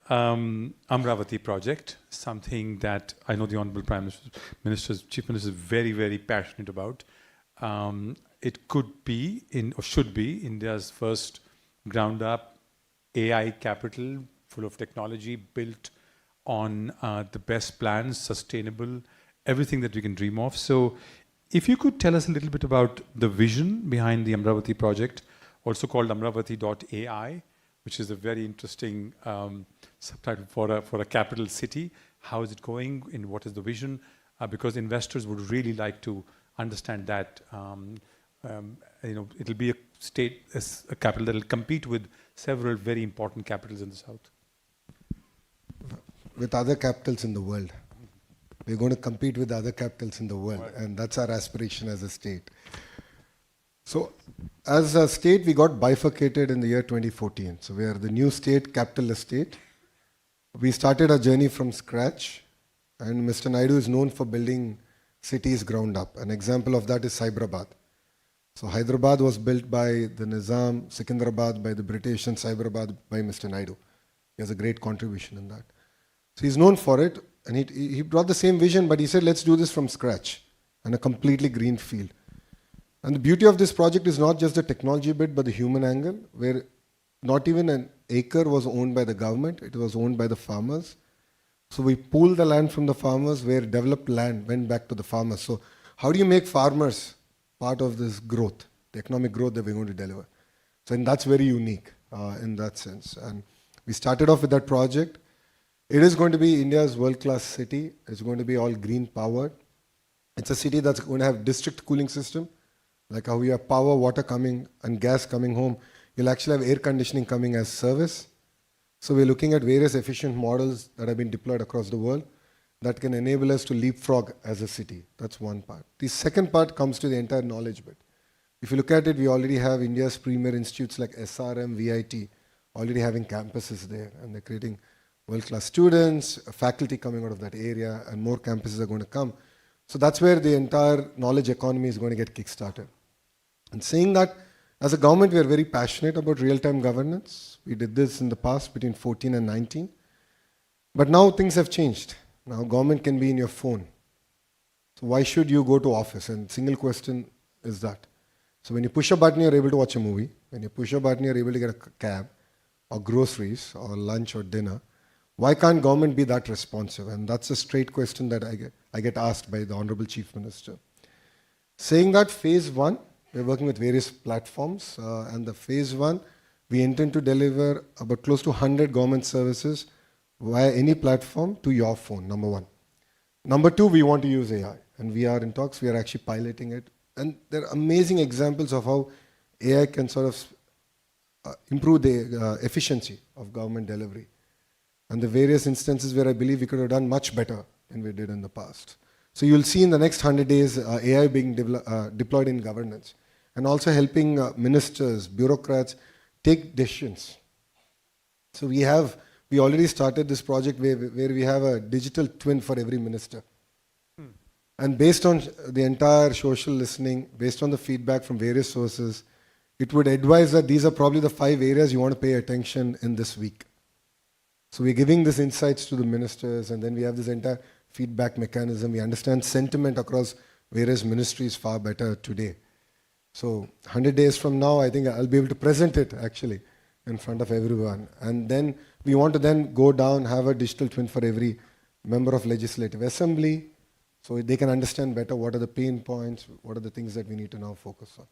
Amaravati project, something that I know the Honorable Prime Minister, Chief Minister is very, very passionate about. It could be, or should be, India's first ground-up AI capital, full of technology, built on the best plans, sustainable, everything that we can dream of. So if you could tell us a little bit about the vision behind the Amaravati project, also called Amaravati.ai, which is a very interesting subtitle for a capital city. How is it going and what is the vision? Because investors would really like to understand that. It'll be a state, a capital that will compete with several very important capitals in the south. With other capitals in the world. We're going to compete with other capitals in the world, right. And that's our aspiration as a state. So as a state, we got bifurcated in the year 2014. So we are the new state, capitalist state. We started our journey from scratch, and Mr. Naidu is known for building cities ground up. An example of that is Hyderabad. So Hyderabad was built by the Nizam, Secunderabad by the British, and Cyberabad by Mr. Naidu. He has a great contribution in that. So he's known for it, and he brought the same vision, but he said, let's do this from scratch, and a completely green field. And the beauty of this project is not just the technology bit, but the human angle, where not even an acre was owned by the government, it was owned by the farmers. So we pooled the land from the farmers, where developed land went back to the farmers. So how do you make farmers part of this growth, the economic growth that we're going to deliver? So and that's very unique in that sense. And we started off with that project. It is going to be India's world-class city. It's going to be all green powered. It's a city that's going to have district cooling system. Like how you have power, water coming and gas coming home, you'll actually have air conditioning coming as service. So we're looking at various efficient models that have been deployed across the world that can enable us to leapfrog as a city. That's one part. The second part comes to the entire knowledge bit. If you look at it, we already have India's premier institutes like SRM, VIT, already having campuses there, and they're creating world-class students, faculty coming out of that area, and more campuses are going to come. So that's where the entire knowledge economy is going to get kickstarted. And saying that, as a government, we are very passionate about real-time governance. We did this in the past between 14 and 19. But now things have changed. Now government can be in your phone. So why should you go to office? And single question is that. So when you push a button, you're able to watch a movie. When you push a button, you're able to get a cab or groceries or lunch or dinner. Why can't government be that responsive? And that's a straight question that I get asked by the Honorable Chief Minister. Saying that, phase one, we're working with various platforms, and the phase one, we intend to deliver about close to 100 government services via any platform to your phone, number one. Number two, we want to use AI, and we are in talks, we are actually piloting it. And there are amazing examples of how AI can sort of improve the efficiency of government delivery. And the various instances where I believe we could have done much better than we did in the past. So you'll see in the next 100 days AI being deployed in governance and also helping ministers, bureaucrats take decisions. So we already started this project where we have a digital twin for every minister. And based on the entire social listening, based on the feedback from various sources, it would advise that these are probably the 5 areas you want to pay attention in this week. So we're giving these insights to the ministers, and then we have this entire feedback mechanism. We understand sentiment across various ministries far better today. So 100 days from now, I think I'll be able to present it actually in front of everyone. And then we want to then go down, have a digital twin for every member of Legislative Assembly, so they can understand better what are the pain points, what are the things that we need to now focus on.